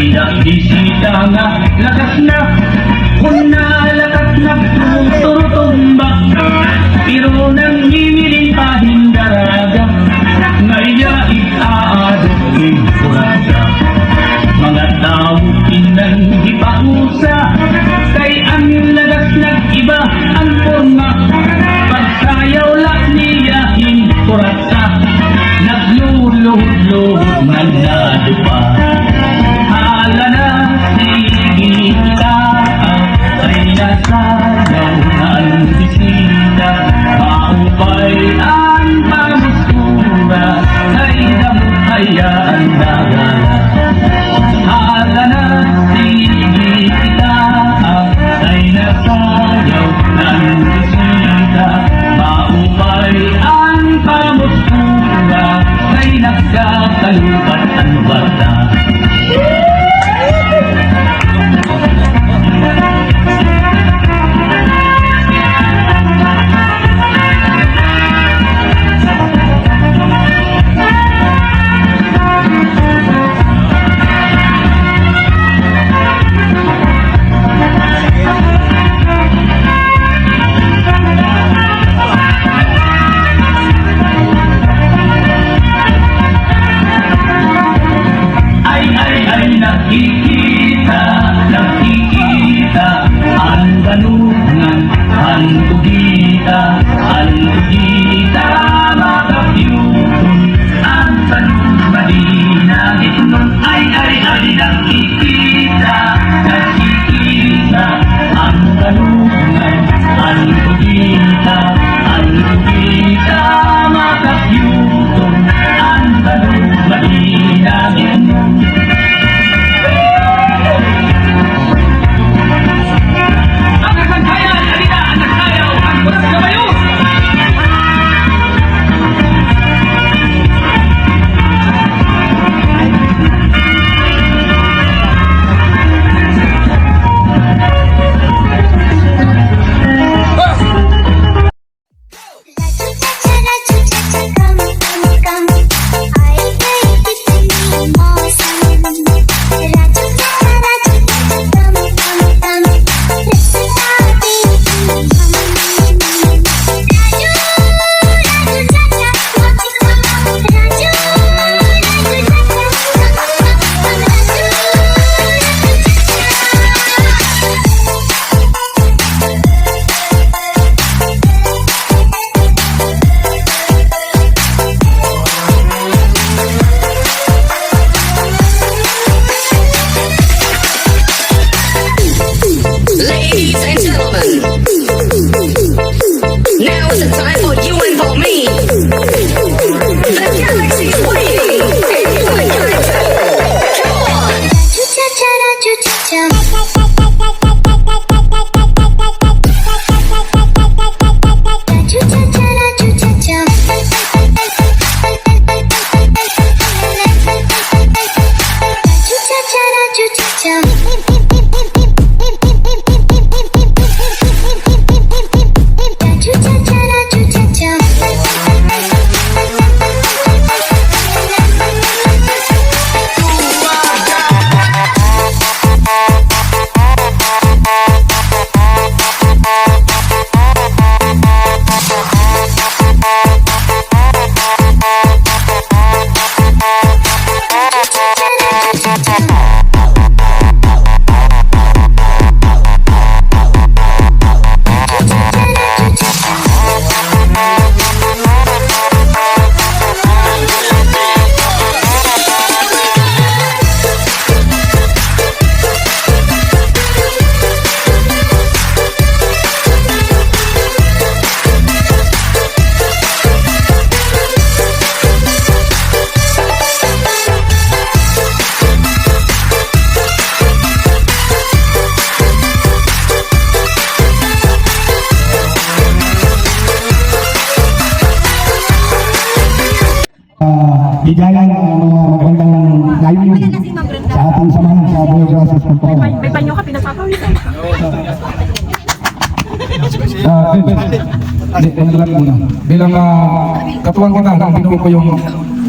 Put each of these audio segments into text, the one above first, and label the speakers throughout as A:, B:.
A: ay nakisita nga lakas na kung nalakas na turutumba pero nang imiling pahindaraga ngaya itaadong kurasa mga tao pinanggipausa kay ang lagas nag-iba ang forma pagsayaw lang niya kurasa nagluluhod-luhod manado pa hala na sige ka ay nasayaw ng bisita maupay ang pamusura ay damutayaan nagala hala na sige ka ay nasayaw ng bisita maupay ang pamusura ay nagkakalupat ang bata. Nakikita ang banungan, ang tugita, makapyutun, ang panumali na itnon ay nakikita ang banungan, ang tugita, makapyutun, ang panumali na itnon.
B: Ladies and gentlemen, now is the time for you and for me. The galaxy's waiting, and you and your come on.
C: bigayan ang mga magandang layunin sa ating samahan sa Boy Gracias Control.
D: May banyo ka pinapapawis.
C: Bilang katuwang kita, nang binuo ko yung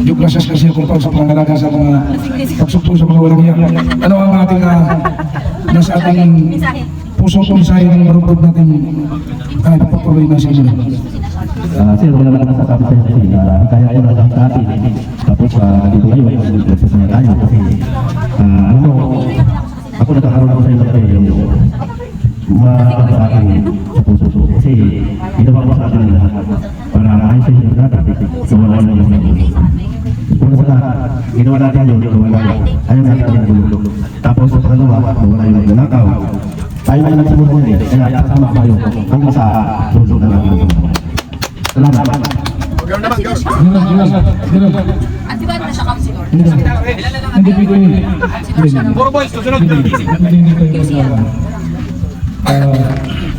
C: Yung gracias kasi kung sa pangalaga sa mga pagsupong sa mga walang iya. Ano ang ating nasa ating pusong mensahe ng marupod natin pagpatuloy na sa inyo.
D: Sir, wala lang nasasabi sa'yo kasi kaya ko na lang sa atin. Tapos, dito kayo, mag-proses na tayo kasi ako nagkakaroon ako sa inyo kasi sa akin sa puso ko. Kasi ginawa ko sa atin lahat para ayos sa inyo natin. Gawa na lang natin. Kung sa lahat, ginawa natin yun, ayaw natin yung gulo. Tapos, pangalawa, wala yung magnanakaw. Tayo na nagsimula din, kaya kasama kayo hanggang sa lulo na lang. Salamat.
C: Puro boys, susunod.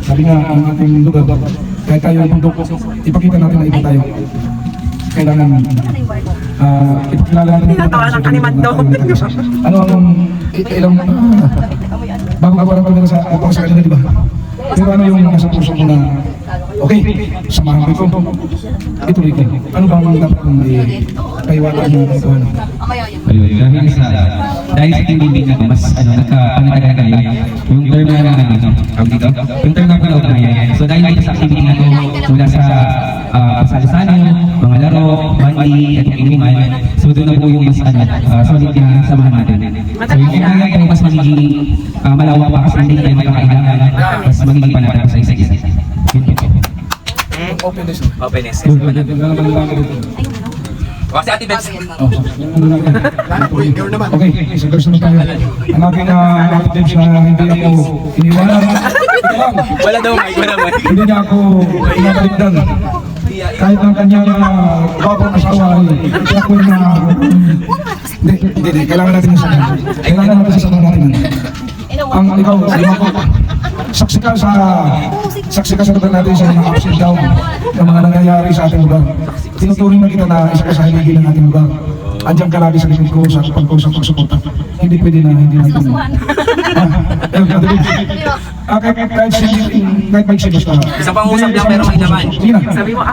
C: Sabi nga ang ating lugar, kahit tayo ang bundok, ipakita natin na iba tayo. Kailangan ipakilala natin.
E: Tinatawa ng kanimat daw.
C: Ano ang ilang bago parang kami sa kanila, di ba? Pero ano yung nasa puso ko na okay, samahan ko ito. Ituloy ko. Ano bang dapat kong kaiwala niyo ito?
F: Ayun, dahil sa tinibig na mas nagkapanagalan kayo, yung term na dito, yung term na pag-ugnayan. So dahil dito sa activity na ito, mula sa pasalusanan, mga laro, bandi, at inuman, so doon na po yung mas solid na samahan natin. So yung ugnayan ay mas magiging malawak pa kasi hindi tayo magkakailangan, mas magiging panatag sa isa't isa. Yun po.
C: Openness.
F: Openness. Kasi Ate Bebs.
C: Okay, sa verse naman tayo. Ang aking actives na hindi ako iniwanan.
F: Wala daw mic, wala mic.
C: Hindi niya ako inakaligdan. Kahit ang kanyang babang asawa ay siya ko na... Hindi, kailangan natin sa kailangan natin sa natin. Ang ikaw, saksi ka sa lugar natin sa mga ups and down na mga nangyayari sa ating lugar. Tinuturing na kita na isa ka sa haligi ng ating lugar. Andiyan ka lagi sa likod ko sa pagsuporta. Hindi pwede na hindi natin. Kahit may silos ka.
F: Isang pangusap lang pero may laman.
C: Sige na.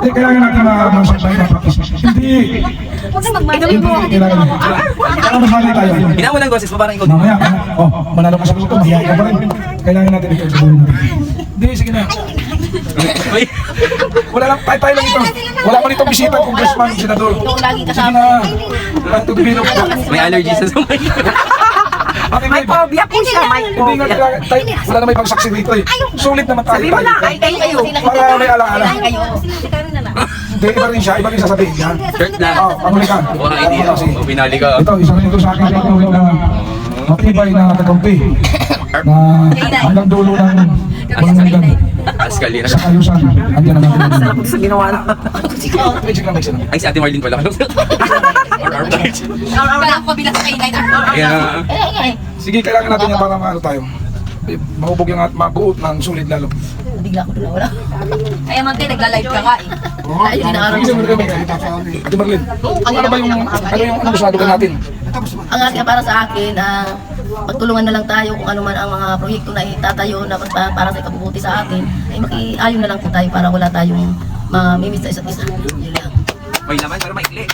C: Kailangan natin masakbay na practice. Hindi. Kailangan masanay tayo.
F: Hinamo ng goses mo parang ikaw.
C: Mamaya, manalo ka sa luto, mahihayin ka pa rin. Kailangan natin ito sa buhay natin. Hindi, sige na. Wala lang, tayo lang ito. Wala man itong bisita, congressman, senador. Sige na. Tubino ko.
F: May allergy sa sumay.
E: May phobia po siya, may
C: Hindi nga
E: phobia.
C: tayo, wala na may pagsaksi rito eh. Sulit naman tayo.
E: Sabi mo na, ay kayo.
C: Para may alaala. Hindi, iba rin siya, iba rin sasabihin niya.
F: Shirt lang.
C: Pamuli ka.
F: Wala idea. O pinali ka.
C: Ito, isa rin ito sa akin sa tuwing na matibay na tagampi na hanggang dulo ng manundan
F: Askali na.
C: sa kayusan. Andiyan na natin.
E: Sarap sa ginawa na.
C: Medyo lang, medyo lang.
F: Ay si Ate Marlene pala.
B: Wala ako bilang sa kainay.
F: Kaya
C: Sige, kailangan natin yan para maano tayo. Mahubog yung at mabuot ng sulit lalo.
B: Bigla ko na wala. Kaya man tayo, nagla-live ka ka eh. Ayun, inaaraw
C: Sige, Marlene. Ate Marlene, ano ba yung masyado ka natin?
G: Ang akin para sa akin, pagtulungan na lang tayo kung ano man ang mga proyekto na itatayo na para sa ikabubuti sa atin, ay makiayon na lang po tayo para wala tayong mamimiss sa isa't isa. Yun lang.
F: may laman pero maikli.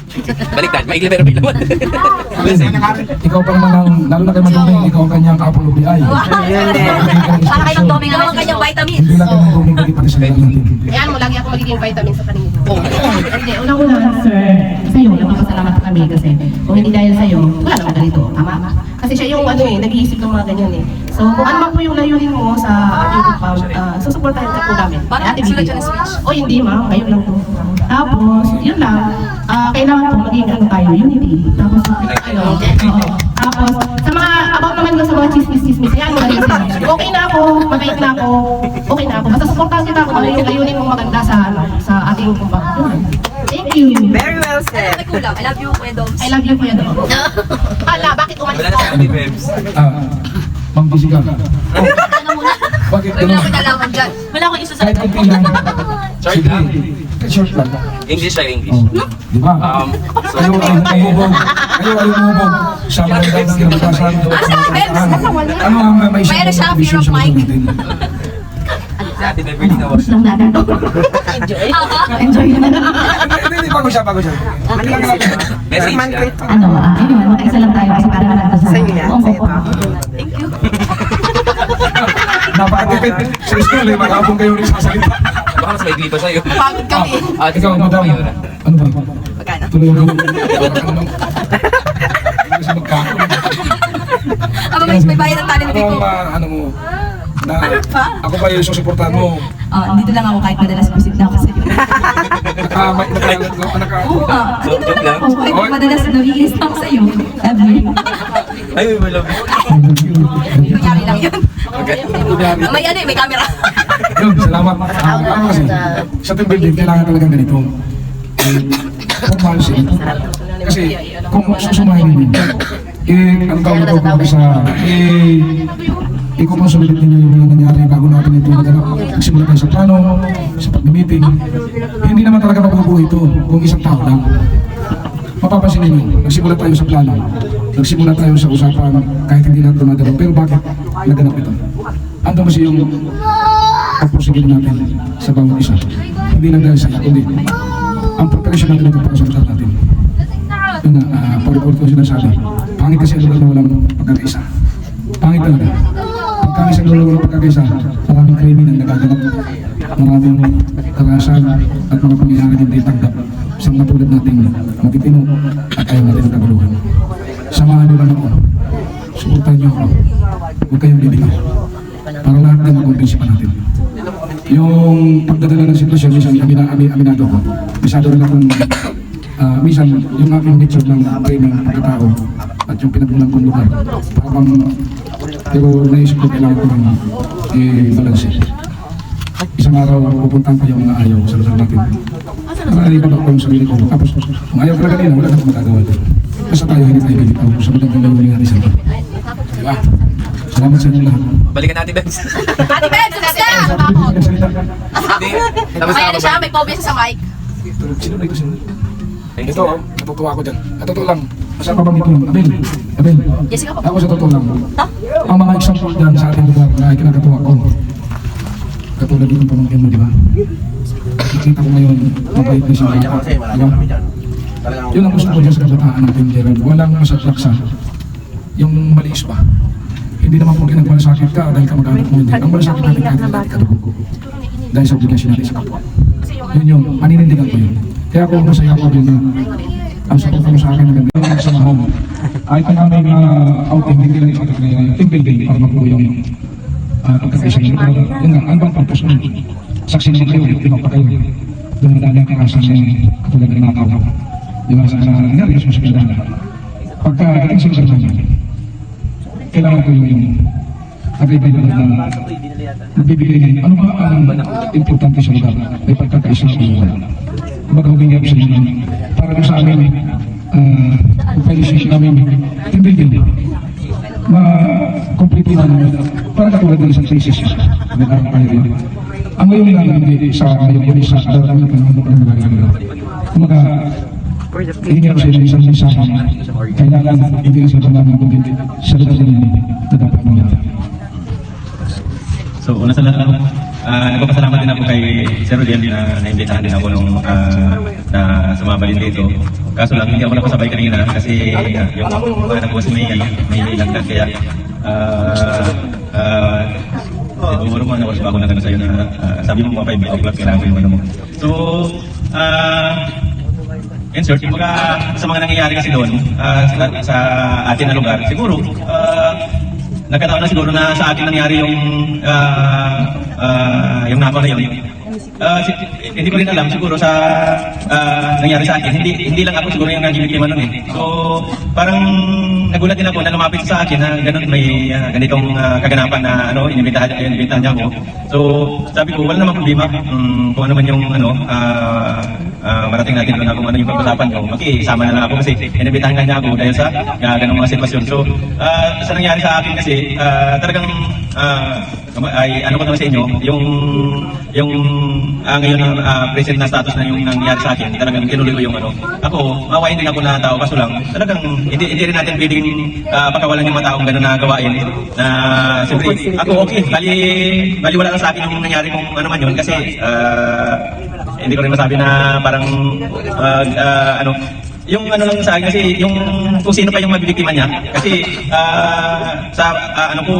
F: Baliktad, maikli pero may laman.
C: Ikaw pa naman ang, lalo na kay Maduming, ikaw ang kanyang Apollo BI.
B: Para kayo ng Tommy naman kanyang vitamin.
C: Hindi lang kay Maduming, kundi pati sa lahat natin.
G: Kayaan mo, lagi ako magiging vitamin sa kanila.
H: Hindi, unang-una, sir, sa'yo, napapasalamat kami kasi kung hindi dahil sa'yo, wala naman ganito, tama? Kasi siya yung nag-iisip ng mga ganyan eh. So, kung ano man po yung layunin mo sa ating compound, susuportahan ka po namin.
B: Parang
H: Ate
B: sila
H: Bibi.
B: dyan na switch.
H: O hindi ma'am, ngayon lang po. Tapos, yun lang, kailangan po maging tayo, unity. Tapos, tapos, sa mga, about naman ko sa mga chismis-chismis, yan mo lang yun sila. Okay na ako, mabait na ako, okay na ako. Basta suportahan kita kung ano yung layunin mong maganda sa ating compound. Thank you.
E: Very well said.
B: May kulang. I love you, Kuya Doms.
H: I love you, Kuya Dom.
G: Ala, bakit umalis
F: Wala na si Ate Bebs.
C: Ma'am Jessica.
B: Ano muna?
C: Bakit
B: Wala
C: ganun?
B: akong nalaman dyan. Wala akong isa sa
C: Kahit kunti lang.
F: Short lang.
C: Short lang.
F: English ay English.
C: Di ba?
F: So,
C: Kayo ay umubog. Kayo ay umubog sa mga ng kinabukasan. Ano ang may
B: Mayroon siya, fear of mine.
F: Happy birthday na
H: Push lang natin to.
G: Enjoy.
H: Enjoy na.
C: Hindi, bago siya. Kailangan natin.
F: Message na.
H: Ano, ayun, mag-isa lang tayo kasi para naman to sa
E: Sa'yo yan,
H: buong
E: sa'yo
H: buko.
G: Thank you.
C: Napakatipid. Sa school, mag-abong kayo rin sa salita.
F: Baka mas maigli pa sa'yo.
G: Pagod kami.
C: Ikaw, madam. Ano ba?
G: Magkano?
C: Tuloy ako. Kasi magkakaroon.
G: Aba, may bayad ng talent
C: Ano
G: ko.
C: ang ano mo? Na, ako ba yung susuportahan mo?
H: Dito lang ako kahit madalas visit na ako sa'yo.
C: Naka,
H: Oo nga, dito
F: Joke
H: lang ako kahit
C: Oy.
H: madalas nag-iis ako sa'yo. Ever.
F: Ay, may love you.
G: Nangyari lang yun. May ano may camera.
C: Yun, salamat. Ako kasi, sa team building, kailangan talagang ganito. Formal siya. Kasi, kung susumahin ninyo, ang tawag ito kung sa, i-consolidate ninyo yung mga nangyari bago natin ito naganap. Nagsimula tayo sa plano, sa pag-meeting. Hindi naman talaga mabubuo ito kung isang tao lang. Mapapansin ninyo, nagsimula tayo sa plano, nagsimula tayo sa usapan kahit hindi natin dumadalo. Pero bakit naganap ito? Ando kasi yung pagprosigil natin sa bawat isa. Hindi lang dahil sa kundi ang preparation natin ito para sa lugar natin. Yun na, pag-report ko sinasabi, pangit kasi ang lugar na walang pagkakaisa. Pangit talaga. Pagka isang lugar na walang pagkakaisa, maraming krimen ang nagaganap. Maraming karasan at mga pangyayari hindi tanggap sa mga tulad nating matitino at ayaw natin ang kaguluhan. Samahan niyo lang ako. Suportahan niyo ako. Huwag kayong bibitaw. Para lahat na makumbinsi pa natin. Yung pagdadala ng sitwasyon, minsan aminado ko. Masyado rin akong, minsan yung aking nature ng training ng pagkatao at yung pinagmulang kong lugar. Parang, pero naisip ko kailangan ko ng balanse. Isang araw, pupuntahan ko yung mga ayaw sa lugar natin. Nakalipan ako yung sarili ko. Tapos, kung ayaw ko na kanina, wala na akong magagawa doon. Basta tayo, hindi tayo bibitaw sa magandang gawin natin sa lugar. Diba? Salamat sa inyo lahat.
F: Balikan natin, Benz.
G: Ate Ben, sumunod ka!
F: Hindi. Tapos
G: May
F: na
G: ano siya, may phobia siya sa mic.
C: Sino na ito sino? Ito, natutuwa ako dyan. At totoo lang, masama bang ito? Abel.
G: Jessica po.
C: Ako sa totoo lang. Ang mga example dyan sa ating lugar na kinakatuwa ko. Katulad dito pamangkin mo, di ba? Nakita ko ngayon, mabait na siya. Yun ang gusto ko dyan sa kabataan natin, Gerald. Walang masaklaksa. Yung maliis ba? Hindi naman kung nagmalasakit ka dahil ka mag-anak mo hindi. Ang malasakit natin kahit na natin kadugo. Dahil sa obligasyon natin sa kapwa. Yun yung, paninindigan ko yun. Kaya ako masaya ko din na ang support mo sa akin na gagawin sa mahal. Ay pa namin outing, hindi lang yung team building para mabuo yung pagkakaisa nyo. Pero yun nga, ano bang purpose mo? Saksi naman kayo, ibang pa kayo. Dumadali ang karasan sa katulad ng nakaw. Di ba sa nangyari sa musikal pagka dating sa lugar namin, kailangan ko yung agad-agad na nagbibigay ng ano ba ang importante sa lugar ay pagkakaisa sa lugar. Kumbaga humingi ako sa inyo para sa amin pag-isip namin team building ma-complete namin para katulad ng isang thesis nag-arang kayo rin. Ang ngayon namin hindi sa ngayon sa darating na panahon na nagagawa. Kumbaga hindi ako sa inyo isang mensahe kailangan hindi lang sa pangalaman kundi sa lugar ninyo na dapat mangyari.
D: So, una sa lahat, nagpapasalamat din ako kay Sir Rodel na naimbitahan din ako nung na sumama din dito. Kaso lang, hindi ako nakasabay kanina kasi yung anak ko si may langgan kaya siguro mo na oras ba ako na gano'n sa'yo na sabi mo mga 5 o'clock kailangan ko yung ano mo. So, in short, sa mga nangyayari kasi doon sa atin na lugar, siguro nagkataon na siguro na sa akin nangyari yung nako na yun. Hindi ko rin alam siguro sa nangyari sa akin. Hindi lang ako siguro yung naging biktima nun eh. So parang nagulat din ako na lumapit sa akin na ganun may ganitong kaganapan na inimbitahan niya ako. So sabi ko wala namang problema kung ano man yung
F: marating natin doon na kung ano yung pag-usapan ko, makisama na lang ako kasi inibitahan nga niya ako dahil sa ganung mga sitwasyon. So, sa nangyari sa akin kasi, talagang ay ano ko naman sa inyo, yung ngayon na present na status na yung nangyari sa akin, talagang tinuloy ko yung ano. Ako, mawain din ako na tao, kaso lang, talagang hindi rin natin pwedeng pakawalan yung mga taong gano'n na gawain. Na siyempre, ako okay, bali wala lang sa akin yung nangyari kung ano man yun kasi hindi ko rin masabi na parang ano, yung ano lang sa akin kasi yung kung sino pa yung mabibiktima niya kasi sa ano ko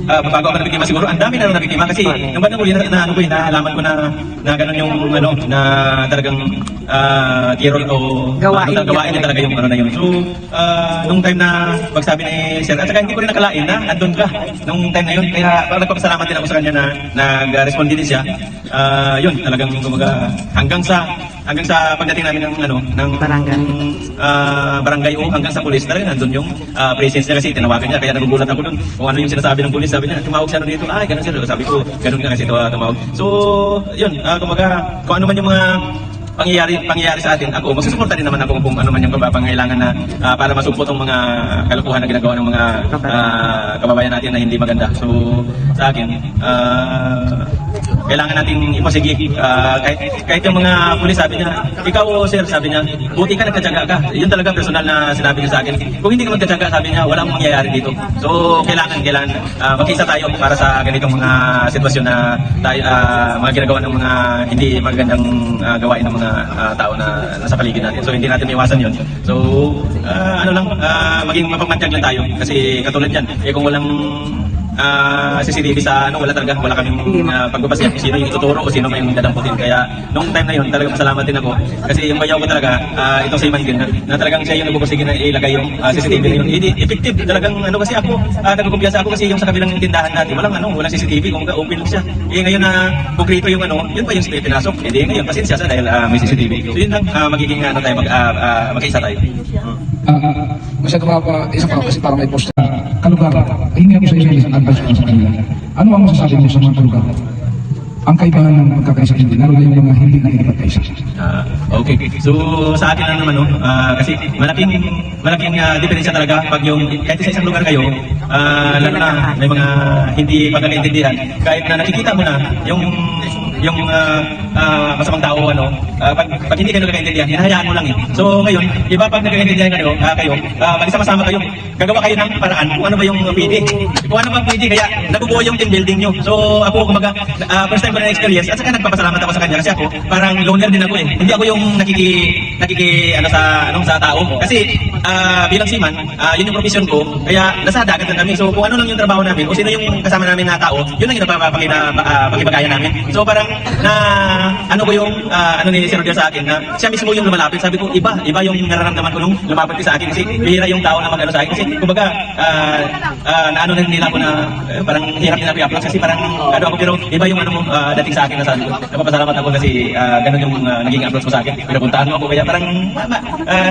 F: bago ako nabiktima siguro ang dami na nabiktima kasi yung bandang uli na ano ko nalaman ko na ganun yung ano na talagang terror o gawain niya talaga yung ano na yun. So nung time na pagsabi ni Sir at saka hindi ko rin nakalain na andun ka nung time na yun kaya nagpapasalamat din ako sa kanya na nag-respond din siya. Yun talagang kumaga hanggang sa pagdating namin ng ano ng barangay o hanggang sa pulis talaga nandun yung presence niya kasi tinawagan niya kaya nagugulat ako dun kung ano yung sinasabi ng pulis. Sabi niya tumawag siya dito ay ganun sir sabi ko ganun nga kasi tumawag. So yun kumaga kung ano man yung mga pangyayari sa atin ako magsusuporta din naman ako kung ano man yung pangangailangan na para masupot ang mga kalokohan na ginagawa ng mga kababayan natin na hindi maganda. So sa akin kailangan nating ipasigig kahit yung mga pulis sabi niya ikaw sir sabi niya buti ka nagkatyaga ka yun talaga personal na sinabi niya sa akin kung hindi ka magkatyaga sabi niya walang mangyayari dito. So kailangan magkisa tayo para sa ganitong mga sitwasyon na tayo, mga ginagawa ng mga hindi magandang gawain ng mga tao na nasa paligid natin. So hindi natin maiwasan yun. So ano lang maging mapagmantyag lang tayo kasi katulad yan kung walang CCTV sa ano wala kaming pagbabasihan kung sino yung ituturo o sino may yung dadamputin kaya nung time na yun talagang masalamat din ako kasi yung bayaw ko talaga itong sa Iman na talagang siya yung nagpupursige na ilagay yung CCTV na yun effective talagang ano kasi ako nagkukumpiyansa ako kasi yung sa kabilang tindahan natin walang CCTV kung open lang siya ngayon na konkreto yung ano yun pa yung pinasok ngayon pasensya sa dahil may CCTV so yun lang magiging ano tayo magkaisa tayo.
C: Masyado isa pa kasi para may post kalugar. Hindi ako sa iyo isang advice ko sa kanila. Ano ang masasabi mo sa mga kalugar? Ang kaibahan ng pagkakaisa hindi, lalo na yung mga hindi nakikipagkaisa.
F: Okay. So sa akin lang naman kasi malaking diferensya talaga pag yung kahit sa isang lugar kayo lalo na may mga hindi pagkakaintindihan kahit na nakikita mo na yung masamang tao pag hindi kayo nagkakaintindihan hinahayaan mo lang so ngayon iba pag nagkakaintindihan kayo magsama-sama kayo gagawa kayo ng paraan kung ano ba yung pwede kaya nabubuo yung team building nyo. So ako kumaga first time ko na experience at saka nagpapasalamat ako sa kanya kasi ako parang loner din ako hindi ako yung nakiki sa tao kasi bilang seaman yun yung profession ko kaya nasa dagat lang kami so kung ano lang yung trabaho namin o sino yung kasama namin na tao yun lang yung pagkibagayan namin. So parang na ano ko yung ni Sir Roger sa akin na siya mismo yung lumalapit sabi ko iba yung nararamdaman ko nung lumapit sa akin kasi bihira yung tao na mag-ano sa akin kasi kumbaga naano na nila ako na parang hirap nila i-approach kasi parang ano ako pero iba yung ano mo dating sa akin na sabi ko napapasalamat ako kasi ganun yung naging approach mo sa akin pinapuntahan mo ako kaya parang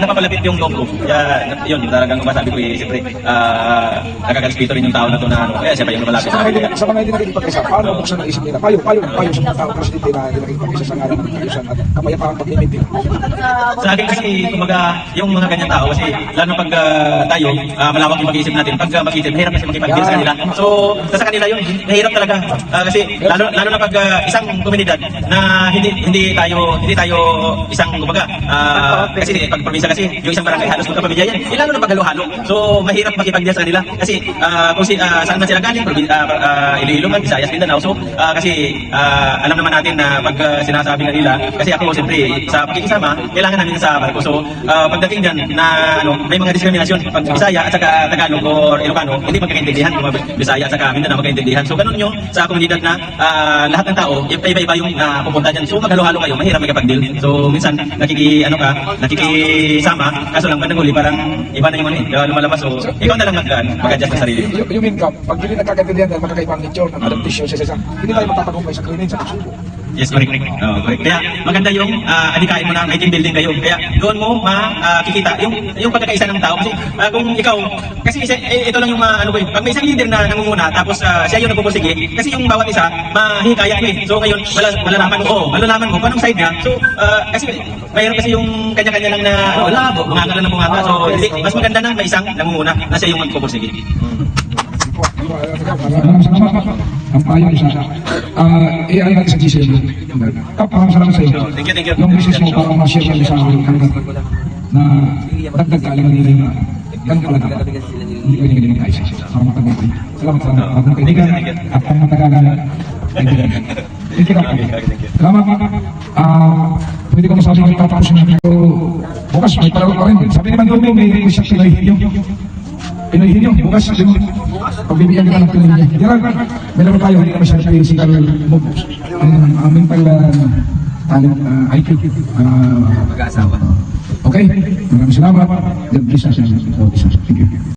F: napapalapit yung loob ko kaya yun talagang masabi ko siyempre nakakaspito rin yung tao na to na ano kaya siya pa yung lumalapit sa akin
C: Sa mga hindi nakikipagkaisa, paano buksan ang isip nila? Payo sa mga tao presidente na hindi nakikipagkaisa sa ngalan ng kaayusan at kapayapaan pag-limit nila.
F: Sa akin kasi, kumaga, yung mga ganyan tao, kasi lalo pag tayo, malawak yung pag-iisip natin, pag mag-iisip, mahirap kasi makipag-deal sa kanila. So, sa kanila yun, mahirap talaga. Kasi, lalo na pag isang komunidad na hindi tayo isang, kumaga, kasi pag probinsya kasi, yung isang barangay halos magkapamilya yan, lalo na pag halo-halo. So, mahirap makipag-deal sa kanila. Kasi, kung saan man sila galing, Iloilo man, Visayas, Mindanao. So, kasi, alam naman natin na pag sinasabi na nila, kasi ako siyempre sa pakikisama, kailangan namin sa barko. So, pagdating dyan na may mga diskriminasyon pag Bisaya at saka Tagalog o Ilocano, hindi magkakaintindihan kung Bisaya at saka Mindanao magkaintindihan. So, ganun yung sa komunidad na lahat ng tao, iba-iba yung pupunta dyan. So, maghalo-halo kayo, mahirap magkapag-deal. So, minsan, nakikisama, kaso lang pag naguli, parang iba na yung lumalabas. So, ikaw na lang mag-adjust ng sarili.
C: Yung income, pag hindi nagkakaintindihan dahil magkakaibang nature ng adaptation sa isa, hindi tayo magtatagumpay sa krimen sa pagsuko.
I: Yes, correct. Correct. Kaya maganda yung adikain mo na may team building kayo. Kaya doon mo makikita yung pagkakaisa ng tao. Kasi kung ikaw, kasi ito lang yung ano ko eh. Pag may isang leader na nangunguna, tapos siya yung nagpupursige, kasi yung bawat isa, mahihikayat mo eh. So ngayon, malalaman mo, paano side niya. So, kasi mayroon kasi yung kanya-kanya lang na, bunganga lang na bunganga. So, hindi, mas maganda na may isang nangunguna na siya yung magpupursige.
C: Maraming salamat. Ang payo isa. I-ano natin sa GCL. Maraming salamat sa iyo.
I: Thank you.
C: Yung business mo para ma-share natin sa akin na dagdag ka lang nila na ganun pala dapat. Hindi ko hindi tayo para matagumpay. Salamat sa mga kaibigan at ang matagalan. Thank you. Salamat. Pwede ko masabi ng tatapos natin. Bukas may palaro pa rin. Sabi naman doon may research na Pinoy Hilyo, bukas pagbibigyan kita ng Pinoy Hilyo. Gerald, may naman tayo, hindi naman siya physical moves. Ang mental talent, IQ. Mag-aasawa. Okay, maraming salamat. God bless us. Thank you.